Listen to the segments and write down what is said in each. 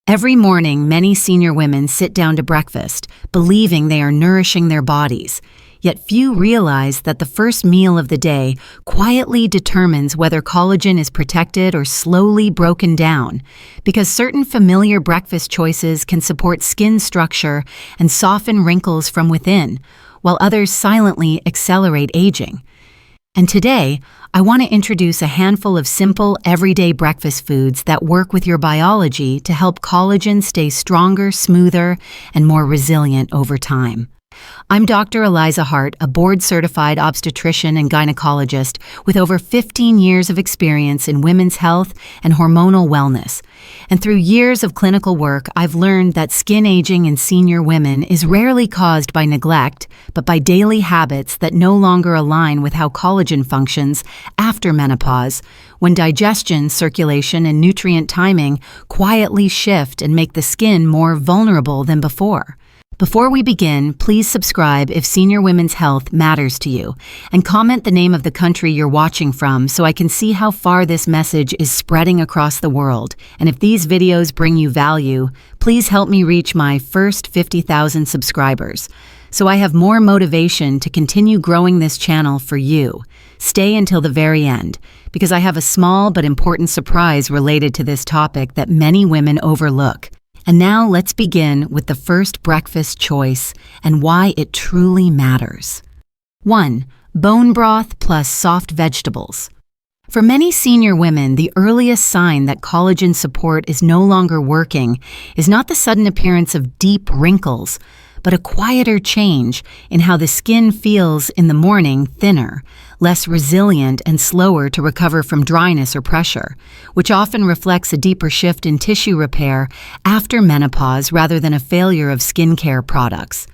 Every morning, many senior women sit down to breakfast, believing they are nourishing their bodies. Yet few realize that the first meal of the day quietly determines whether collagen is protected or slowly broken down, because certain familiar breakfast choices can support skin structure and soften wrinkles from within, while others silently accelerate aging. And today, I want to introduce a handful of simple, everyday breakfast foods that work with your biology to help collagen stay stronger, smoother, and more resilient over time. I'm Dr. Eliza Hart, a board-certified obstetrician and gynecologist with over 15 years of experience in women's health and hormonal wellness. And through years of clinical work, I've learned that skin aging in senior women is rarely caused by neglect, but by daily habits that no longer align with how collagen functions after menopause, when digestion, circulation, and nutrient timing quietly shift and make the skin more vulnerable than before. Before we begin, please subscribe if senior women's health matters to you, and comment the name of the country you're watching from so I can see how far this message is spreading across the world. And if these videos bring you value, please help me reach my first 50,000 subscribers, so I have more motivation to continue growing this channel for you. Stay until the very end, because I have a small but important surprise related to this topic that many women overlook. And now let's begin with the first breakfast choice and why it truly matters. 1. Bone broth plus soft vegetables. For many senior women, the earliest sign that collagen support is no longer working is not the sudden appearance of deep wrinkles, but a quieter change in how the skin feels in the morning, thinner, less resilient, and slower to recover from dryness or pressure, which often reflects a deeper shift in tissue repair after menopause rather than a failure of skincare products.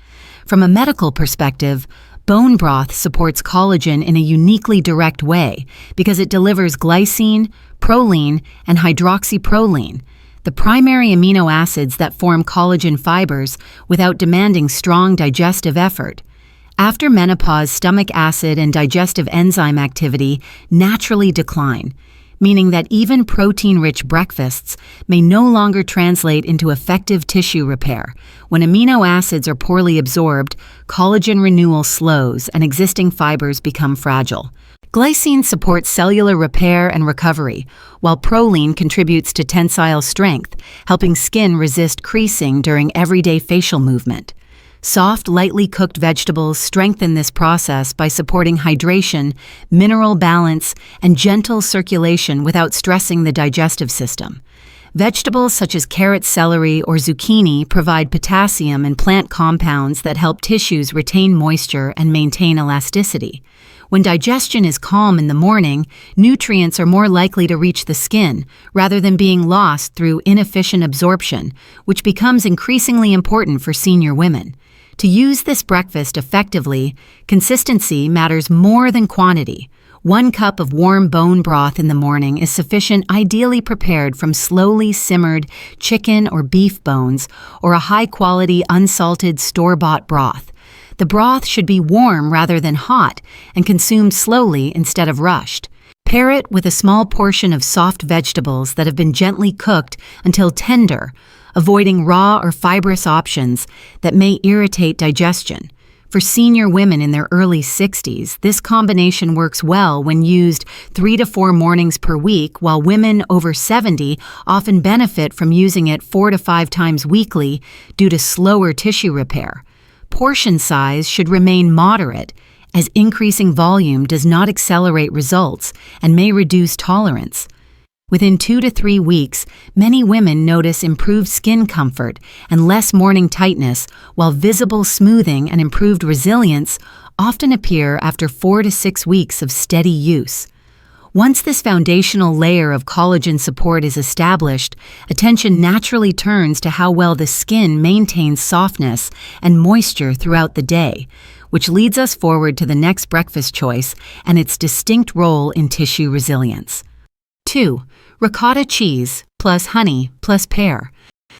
From a medical perspective, bone broth supports collagen in a uniquely direct way because it delivers glycine, proline, and hydroxyproline, the primary amino acids that form collagen fibers, without demanding strong digestive effort. After menopause, stomach acid and digestive enzyme activity naturally decline, meaning that even protein-rich breakfasts may no longer translate into effective tissue repair. When amino acids are poorly absorbed, collagen renewal slows and existing fibers become fragile. Glycine supports cellular repair and recovery, while proline contributes to tensile strength, helping skin resist creasing during everyday facial movement. Soft, lightly cooked vegetables strengthen this process by supporting hydration, mineral balance, and gentle circulation without stressing the digestive system. Vegetables such as carrot, celery, or zucchini provide potassium and plant compounds that help tissues retain moisture and maintain elasticity. When digestion is calm in the morning, nutrients are more likely to reach the skin rather than being lost through inefficient absorption, which becomes increasingly important for senior women. To use this breakfast effectively, consistency matters more than quantity. 1 cup of warm bone broth in the morning is sufficient, ideally prepared from slowly simmered chicken or beef bones or a high-quality unsalted store-bought broth. The broth should be warm rather than hot and consumed slowly instead of rushed. Pair it with a small portion of soft vegetables that have been gently cooked until tender, avoiding raw or fibrous options that may irritate digestion. For senior women in their early 60s, this combination works well when used 3 to 4 mornings per week, while women over 70 often benefit from using it 4 to 5 times weekly due to slower tissue repair. Portion size should remain moderate, as increasing volume does not accelerate results and may reduce tolerance. Within 2 to 3 weeks, many women notice improved skin comfort and less morning tightness, while visible smoothing and improved resilience often appear after 4 to 6 weeks of steady use. Once this foundational layer of collagen support is established, attention naturally turns to how well the skin maintains softness and moisture throughout the day, which leads us forward to the next breakfast choice and its distinct role in tissue resilience. 2. Ricotta cheese plus honey plus pear.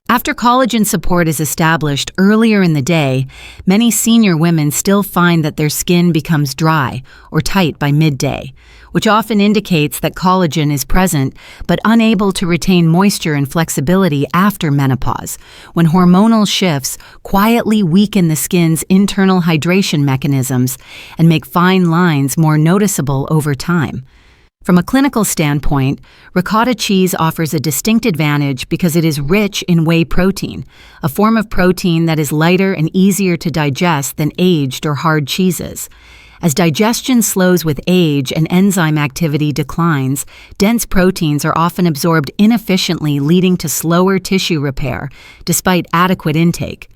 After collagen support is established earlier in the day, many senior women still find that their skin becomes dry or tight by midday. which often indicates that collagen is present but unable to retain moisture and flexibility after menopause, when hormonal shifts quietly weaken the skin's internal hydration mechanisms and make fine lines more noticeable over time. From a clinical standpoint, ricotta cheese offers a distinct advantage because it is rich in whey protein, a form of protein that is lighter and easier to digest than aged or hard cheeses. As digestion slows with age and enzyme activity declines, dense proteins are often absorbed inefficiently, leading to slower tissue repair, despite adequate intake.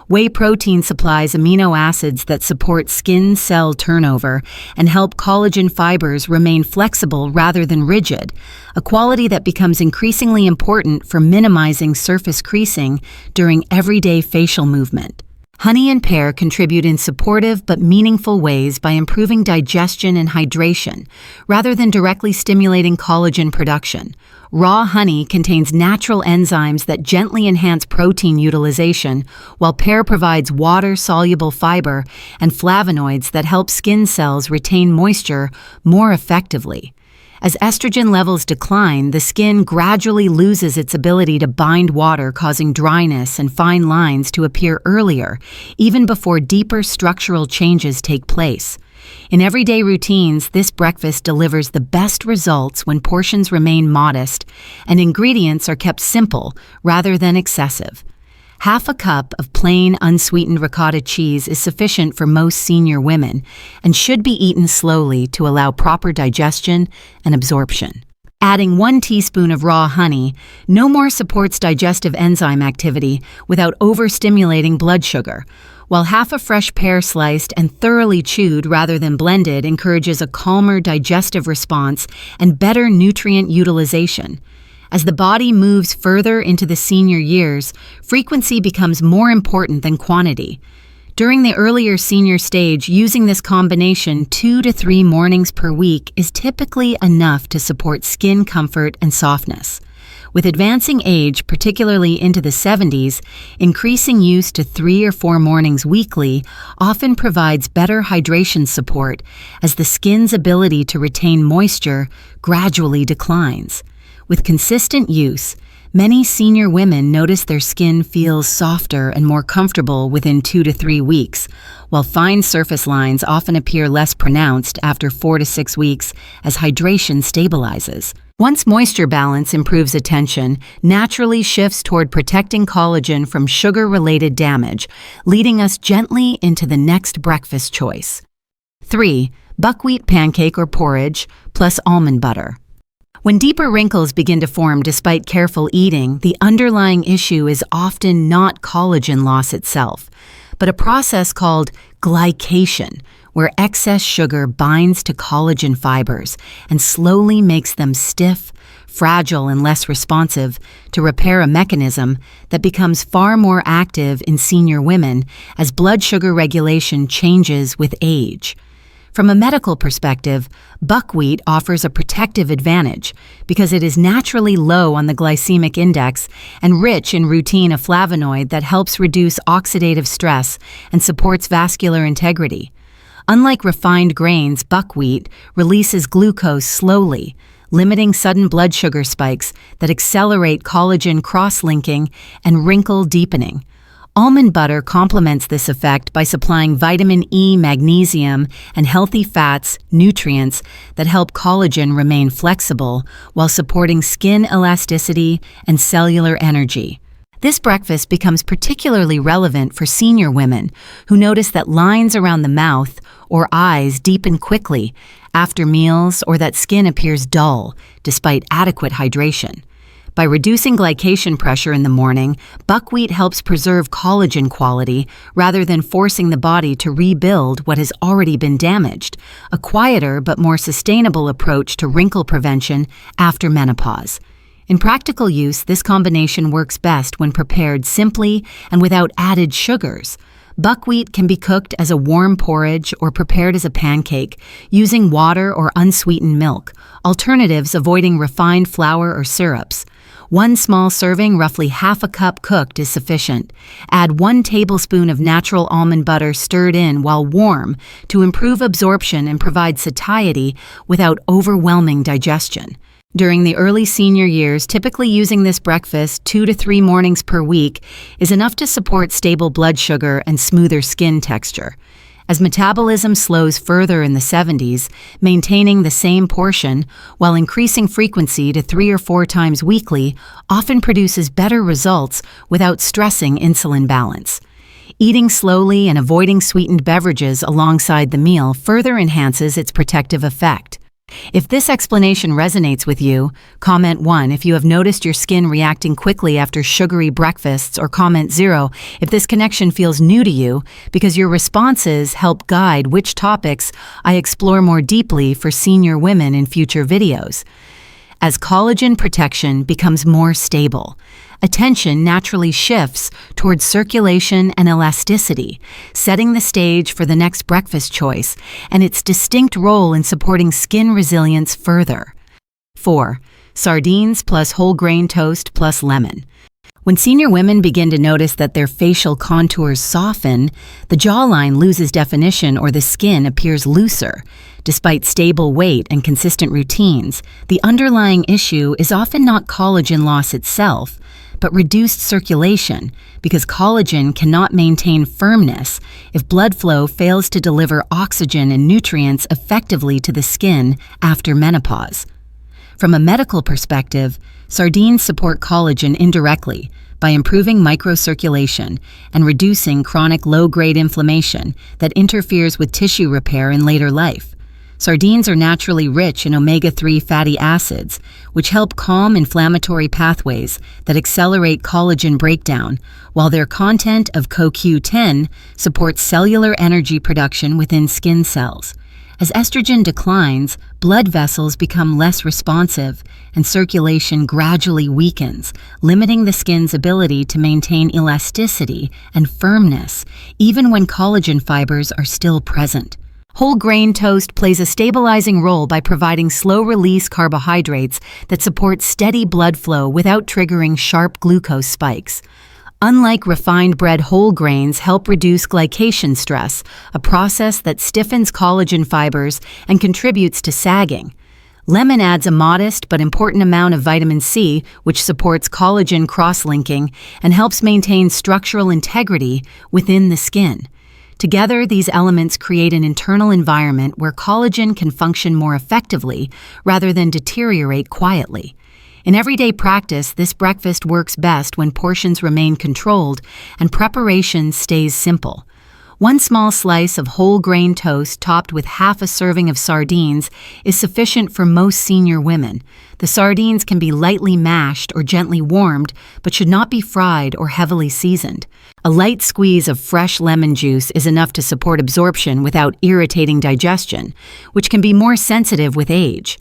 Whey protein supplies amino acids that support skin cell turnover and help collagen fibers remain flexible rather than rigid, a quality that becomes increasingly important for minimizing surface creasing during everyday facial movement. Honey and pear contribute in supportive but meaningful ways by improving digestion and hydration, rather than directly stimulating collagen production. Raw honey contains natural enzymes that gently enhance protein utilization, while pear provides water-soluble fiber and flavonoids that help skin cells retain moisture more effectively. As estrogen levels decline, the skin gradually loses its ability to bind water, causing dryness and fine lines to appear earlier, even before deeper structural changes take place. In everyday routines, this breakfast delivers the best results when portions remain modest and ingredients are kept simple rather than excessive. Half a cup of plain, unsweetened ricotta cheese is sufficient for most senior women and should be eaten slowly to allow proper digestion and absorption. Adding 1 teaspoon of raw honey no more supports digestive enzyme activity without overstimulating blood sugar, while half a fresh pear sliced and thoroughly chewed rather than blended encourages a calmer digestive response and better nutrient utilization. As the body moves further into the senior years, frequency becomes more important than quantity. During the earlier senior stage, using this combination 2 to 3 mornings per week is typically enough to support skin comfort and softness. With advancing age, particularly into the 70s, increasing use to 3 or 4 mornings weekly often provides better hydration support as the skin's ability to retain moisture gradually declines. With consistent use, many senior women notice their skin feels softer and more comfortable within 2 to 3 weeks, while fine surface lines often appear less pronounced after 4 to 6 weeks as hydration stabilizes. Once moisture balance improves, attention naturally shifts toward protecting collagen from sugar-related damage, leading us gently into the next breakfast choice. 3. Buckwheat pancake or porridge plus almond butter. When deeper wrinkles begin to form despite careful eating, the underlying issue is often not collagen loss itself, but a process called glycation, where excess sugar binds to collagen fibers and slowly makes them stiff, fragile, and less responsive to repair a mechanism that becomes far more active in senior women as blood sugar regulation changes with age. From a medical perspective, buckwheat offers a protective advantage because it is naturally low on the glycemic index and rich in rutin, a flavonoid that helps reduce oxidative stress and supports vascular integrity. Unlike refined grains, buckwheat releases glucose slowly, limiting sudden blood sugar spikes that accelerate collagen cross-linking and wrinkle deepening. Almond butter complements this effect by supplying vitamin E, magnesium, and healthy fats, nutrients that help collagen remain flexible while supporting skin elasticity and cellular energy. This breakfast becomes particularly relevant for senior women who notice that lines around the mouth or eyes deepen quickly after meals or that skin appears dull despite adequate hydration. By reducing glycation pressure in the morning, buckwheat helps preserve collagen quality rather than forcing the body to rebuild what has already been damaged, a quieter but more sustainable approach to wrinkle prevention after menopause. In practical use, this combination works best when prepared simply and without added sugars. Buckwheat can be cooked as a warm porridge or prepared as a pancake using water or unsweetened milk, alternatives avoiding refined flour or syrups. One small serving, roughly half a cup cooked, is sufficient. Add 1 tablespoon of natural almond butter stirred in while warm to improve absorption and provide satiety without overwhelming digestion. During the early senior years, typically using this breakfast 2 to 3 mornings per week is enough to support stable blood sugar and smoother skin texture. As metabolism slows further in the 70s, maintaining the same portion while increasing frequency to 3 or 4 times weekly often produces better results without stressing insulin balance. Eating slowly and avoiding sweetened beverages alongside the meal further enhances its protective effect. If this explanation resonates with you, comment 1 if you have noticed your skin reacting quickly after sugary breakfasts, or comment 0 if this connection feels new to you, because your responses help guide which topics I explore more deeply for senior women in future videos. As collagen protection becomes more stable, attention naturally shifts towards circulation and elasticity, setting the stage for the next breakfast choice and its distinct role in supporting skin resilience further. 4. Sardines plus whole grain toast plus lemon. When senior women begin to notice that their facial contours soften, the jawline loses definition or the skin appears looser. Despite stable weight and consistent routines, the underlying issue is often not collagen loss itself, but reduced circulation, because collagen cannot maintain firmness if blood flow fails to deliver oxygen and nutrients effectively to the skin after menopause. From a medical perspective, sardines support collagen indirectly by improving microcirculation and reducing chronic low-grade inflammation that interferes with tissue repair in later life. Sardines are naturally rich in omega-3 fatty acids, which help calm inflammatory pathways that accelerate collagen breakdown, while their content of CoQ10 supports cellular energy production within skin cells. As estrogen declines, blood vessels become less responsive and circulation gradually weakens, limiting the skin's ability to maintain elasticity and firmness, even when collagen fibers are still present. Whole grain toast plays a stabilizing role by providing slow-release carbohydrates that support steady blood flow without triggering sharp glucose spikes. Unlike refined bread, whole grains help reduce glycation stress, a process that stiffens collagen fibers and contributes to sagging. Lemon adds a modest but important amount of vitamin C, which supports collagen cross-linking and helps maintain structural integrity within the skin. Together, these elements create an internal environment where collagen can function more effectively rather than deteriorate quietly. In everyday practice, this breakfast works best when portions remain controlled and preparation stays simple. 1 small slice of whole grain toast topped with half a serving of sardines is sufficient for most senior women. The sardines can be lightly mashed or gently warmed, but should not be fried or heavily seasoned. A light squeeze of fresh lemon juice is enough to support absorption without irritating digestion, which can be more sensitive with age.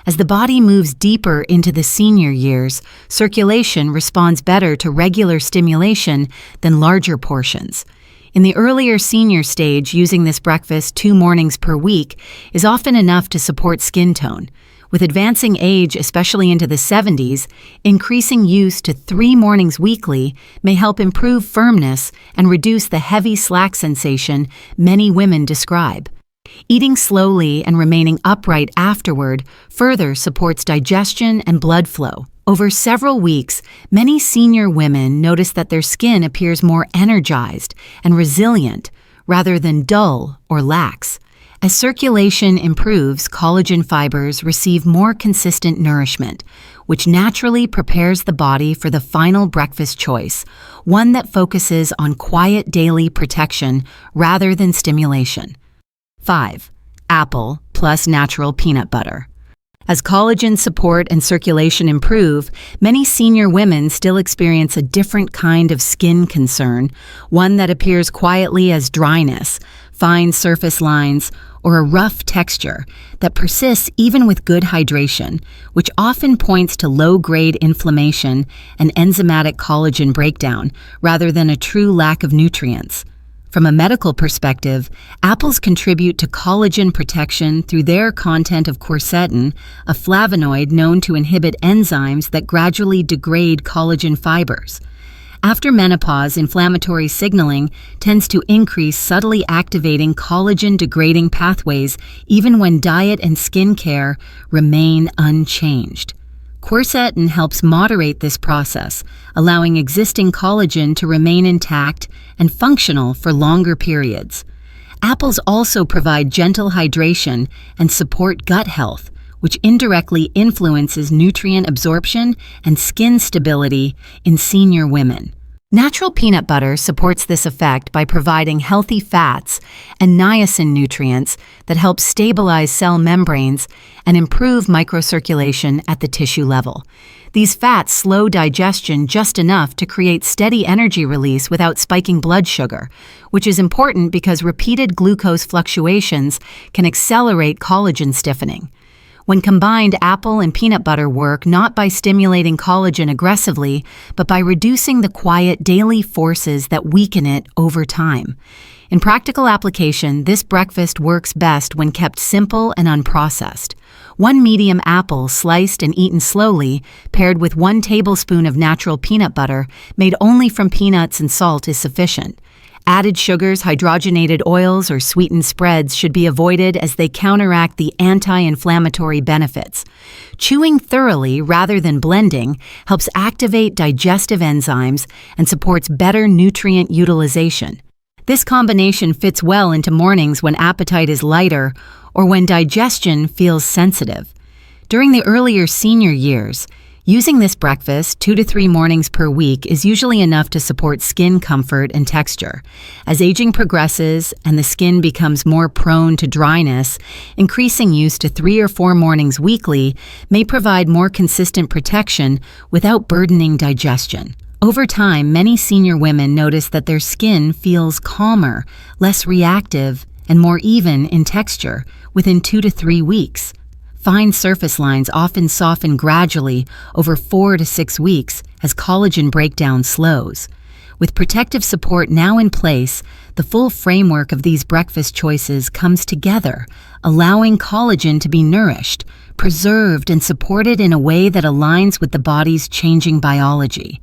As the body moves deeper into the senior years, circulation responds better to regular stimulation than larger portions. In the earlier senior stage, using this breakfast 2 mornings per week is often enough to support skin tone. With advancing age, especially into the 70s, increasing use to 3 mornings weekly may help improve firmness and reduce the heavy slack sensation many women describe. Eating slowly and remaining upright afterward further supports digestion and blood flow. Over several weeks, many senior women notice that their skin appears more energized and resilient rather than dull or lax. As circulation improves, collagen fibers receive more consistent nourishment, which naturally prepares the body for the final breakfast choice, one that focuses on quiet daily protection rather than stimulation. 5. Apple plus natural peanut butter. As collagen support and circulation improve, many senior women still experience a different kind of skin concern, one that appears quietly as dryness, fine surface lines, or a rough texture that persists even with good hydration, which often points to low-grade inflammation and enzymatic collagen breakdown rather than a true lack of nutrients. From a medical perspective, apples contribute to collagen protection through their content of quercetin, a flavonoid known to inhibit enzymes that gradually degrade collagen fibers. After menopause, inflammatory signaling tends to increase, subtly activating collagen-degrading pathways even when diet and skincare remain unchanged. Quercetin helps moderate this process, allowing existing collagen to remain intact and functional for longer periods. Apples also provide gentle hydration and support gut health, which indirectly influences nutrient absorption and skin stability in senior women. Natural peanut butter supports this effect by providing healthy fats and niacin nutrients that help stabilize cell membranes and improve microcirculation at the tissue level. These fats slow digestion just enough to create steady energy release without spiking blood sugar, which is important because repeated glucose fluctuations can accelerate collagen stiffening. When combined, apple and peanut butter work not by stimulating collagen aggressively, but by reducing the quiet daily forces that weaken it over time. In practical application, this breakfast works best when kept simple and unprocessed. 1 medium apple sliced and eaten slowly, paired with 1 tablespoon of natural peanut butter made only from peanuts and salt is sufficient. Added sugars, hydrogenated oils, or sweetened spreads should be avoided as they counteract the anti-inflammatory benefits. Chewing thoroughly rather than blending helps activate digestive enzymes and supports better nutrient utilization. This combination fits well into mornings when appetite is lighter or when digestion feels sensitive. During the earlier senior years, using this breakfast 2 to 3 mornings per week is usually enough to support skin comfort and texture. As aging progresses and the skin becomes more prone to dryness, increasing use to 3 or 4 mornings weekly may provide more consistent protection without burdening digestion. Over time, many senior women notice that their skin feels calmer, less reactive, and more even in texture within 2 to 3 weeks. Fine surface lines often soften gradually over 4 to 6 weeks as collagen breakdown slows. With protective support now in place, the full framework of these breakfast choices comes together, allowing collagen to be nourished, preserved, and supported in a way that aligns with the body's changing biology.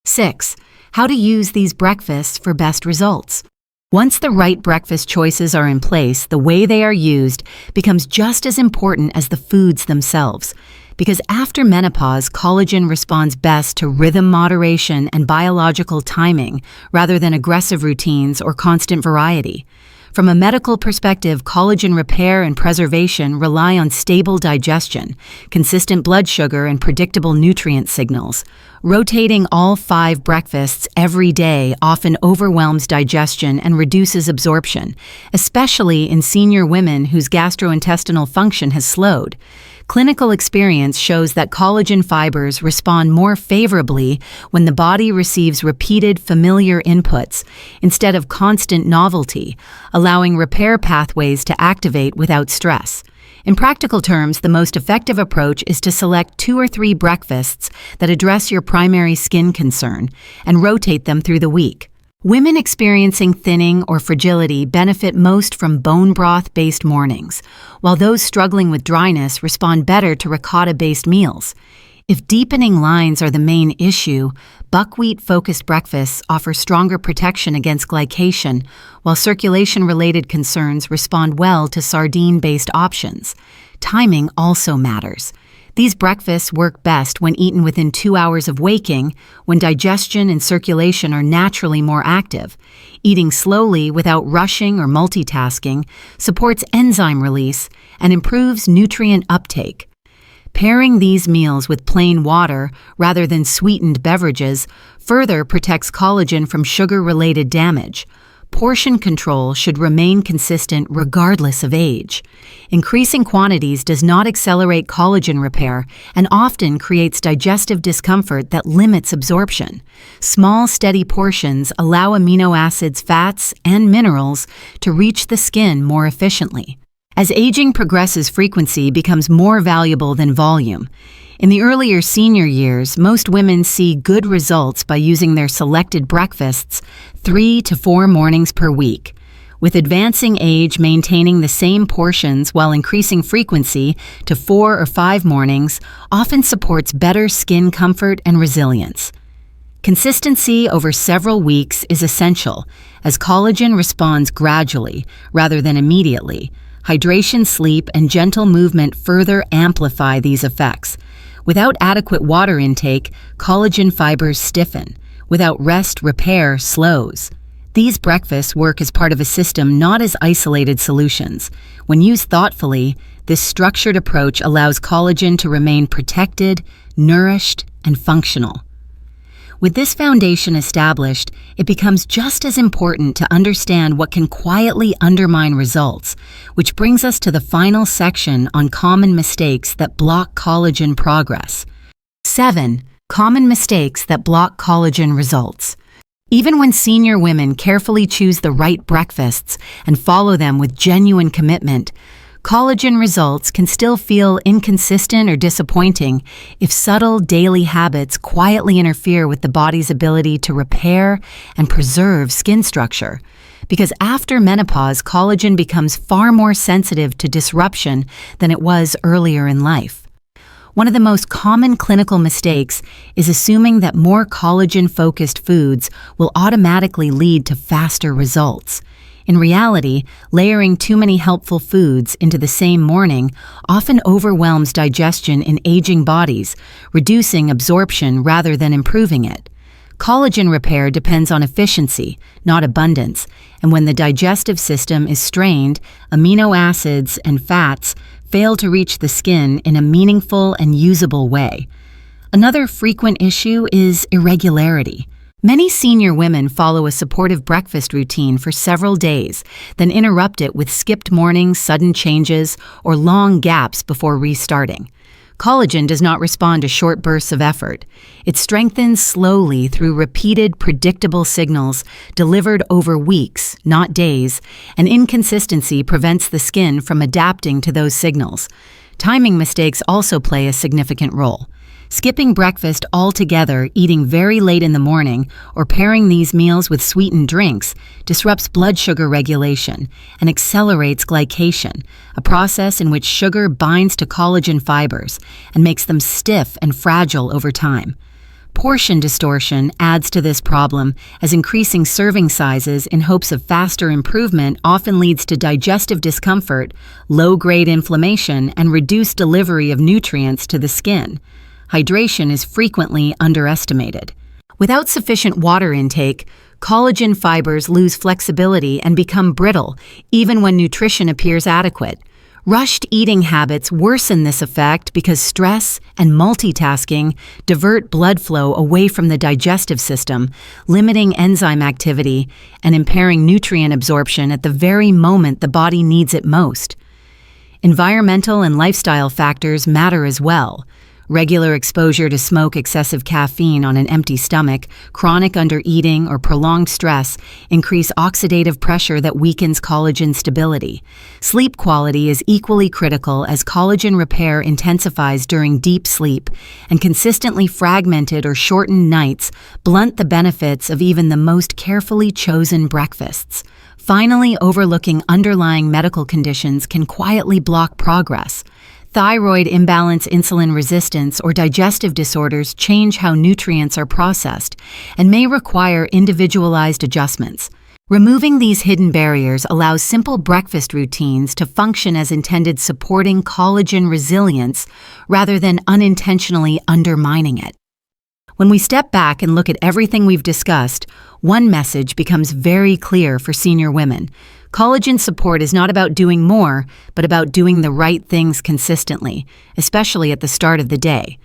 6. How to use these breakfasts for best results. Once the right breakfast choices are in place, the way they are used becomes just as important as the foods themselves. Because after menopause, collagen responds best to rhythm moderation and biological timing rather than aggressive routines or constant variety. From a medical perspective, collagen repair and preservation rely on stable digestion, consistent blood sugar, and predictable nutrient signals. Rotating all 5 breakfasts every day often overwhelms digestion and reduces absorption, especially in senior women whose gastrointestinal function has slowed. Clinical experience shows that collagen fibers respond more favorably when the body receives repeated familiar inputs instead of constant novelty, allowing repair pathways to activate without stress. In practical terms, the most effective approach is to select 2 or 3 breakfasts that address your primary skin concern and rotate them through the week. Women experiencing thinning or fragility benefit most from bone broth-based mornings, while those struggling with dryness respond better to ricotta-based meals. If deepening lines are the main issue, buckwheat-focused breakfasts offer stronger protection against glycation, while circulation-related concerns respond well to sardine-based options. Timing also matters. These breakfasts work best when eaten within 2 hours of waking, when digestion and circulation are naturally more active. Eating slowly without rushing or multitasking supports enzyme release and improves nutrient uptake. Pairing these meals with plain water rather than sweetened beverages further protects collagen from sugar-related damage. Portion control should remain consistent regardless of age. Increasing quantities does not accelerate collagen repair and often creates digestive discomfort that limits absorption. Small, steady portions allow amino acids, fats, and minerals to reach the skin more efficiently. As aging progresses, frequency becomes more valuable than volume. In the earlier senior years, most women see good results by using their selected breakfasts 3 to 4 mornings per week. With advancing age, maintaining the same portions while increasing frequency to 4 or 5 mornings often supports better skin comfort and resilience. Consistency over several weeks is essential, as collagen responds gradually rather than immediately. Hydration, sleep, and gentle movement further amplify these effects. Without adequate water intake, collagen fibers stiffen. Without rest, repair slows. These breakfasts work as part of a system, not as isolated solutions. When used thoughtfully, this structured approach allows collagen to remain protected, nourished, and functional. With this foundation established, it becomes just as important to understand what can quietly undermine results, which brings us to the final section on common mistakes that block collagen progress. 7. Common mistakes that block collagen results. Even when senior women carefully choose the right breakfasts and follow them with genuine commitment, collagen results can still feel inconsistent or disappointing if subtle daily habits quietly interfere with the body's ability to repair and preserve skin structure. Because after menopause, collagen becomes far more sensitive to disruption than it was earlier in life. One of the most common clinical mistakes is assuming that more collagen-focused foods will automatically lead to faster results. In reality, layering too many helpful foods into the same morning often overwhelms digestion in aging bodies, reducing absorption rather than improving it. Collagen repair depends on efficiency, not abundance, and when the digestive system is strained, amino acids and fats fail to reach the skin in a meaningful and usable way. Another frequent issue is irregularity. Many senior women follow a supportive breakfast routine for several days, then interrupt it with skipped mornings, sudden changes, or long gaps before restarting. Collagen does not respond to short bursts of effort. It strengthens slowly through repeated, predictable signals delivered over weeks, not days, and inconsistency prevents the skin from adapting to those signals. Timing mistakes also play a significant role. Skipping breakfast altogether, eating very late in the morning, or pairing these meals with sweetened drinks disrupts blood sugar regulation and accelerates glycation, a process in which sugar binds to collagen fibers and makes them stiff and fragile over time. Portion distortion adds to this problem, as increasing serving sizes in hopes of faster improvement often leads to digestive discomfort, low-grade inflammation, and reduced delivery of nutrients to the skin. Hydration is frequently underestimated. Without sufficient water intake, collagen fibers lose flexibility and become brittle, even when nutrition appears adequate. Rushed eating habits worsen this effect because stress and multitasking divert blood flow away from the digestive system, limiting enzyme activity and impairing nutrient absorption at the very moment the body needs it most. Environmental and lifestyle factors matter as well. Regular exposure to smoke, excessive caffeine on an empty stomach, chronic undereating, or prolonged stress increase oxidative pressure that weakens collagen stability. Sleep quality is equally critical, as collagen repair intensifies during deep sleep, and consistently fragmented or shortened nights blunt the benefits of even the most carefully chosen breakfasts. Finally, overlooking underlying medical conditions can quietly block progress. Thyroid imbalance, insulin resistance, or digestive disorders change how nutrients are processed and may require individualized adjustments. Removing these hidden barriers allows simple breakfast routines to function as intended, supporting collagen resilience rather than unintentionally undermining it. When we step back and look at everything we've discussed, one message becomes very clear for senior women. Collagen support is not about doing more, but about doing the right things consistently, especially at the start of the day.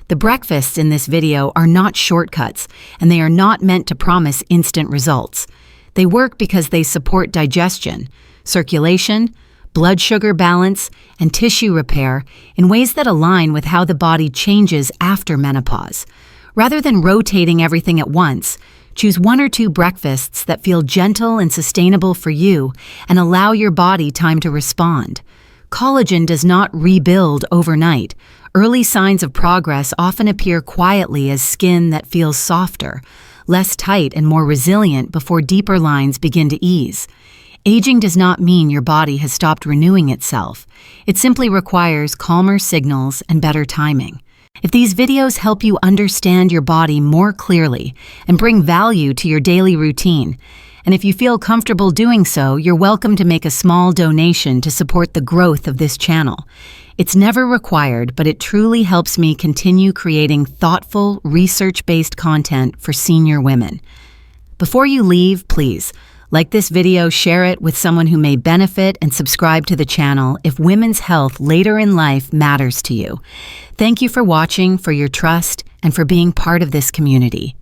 The breakfasts in this video are not shortcuts, and they are not meant to promise instant results. They work because they support digestion, circulation, blood sugar balance, and tissue repair in ways that align with how the body changes after menopause. Rather than rotating everything at once, choose 1 or 2 breakfasts that feel gentle and sustainable for you and allow your body time to respond. Collagen does not rebuild overnight. Early signs of progress often appear quietly as skin that feels softer, less tight and more resilient before deeper lines begin to ease. Aging does not mean your body has stopped renewing itself. It simply requires calmer signals and better timing. If these videos help you understand your body more clearly and bring value to your daily routine, and if you feel comfortable doing so, you're welcome to make a small donation to support the growth of this channel. It's never required, but it truly helps me continue creating thoughtful, research-based content for senior women. Before you leave, please, like this video, share it with someone who may benefit, and subscribe to the channel if women's health later in life matters to you. Thank you for watching, for your trust, and for being part of this community.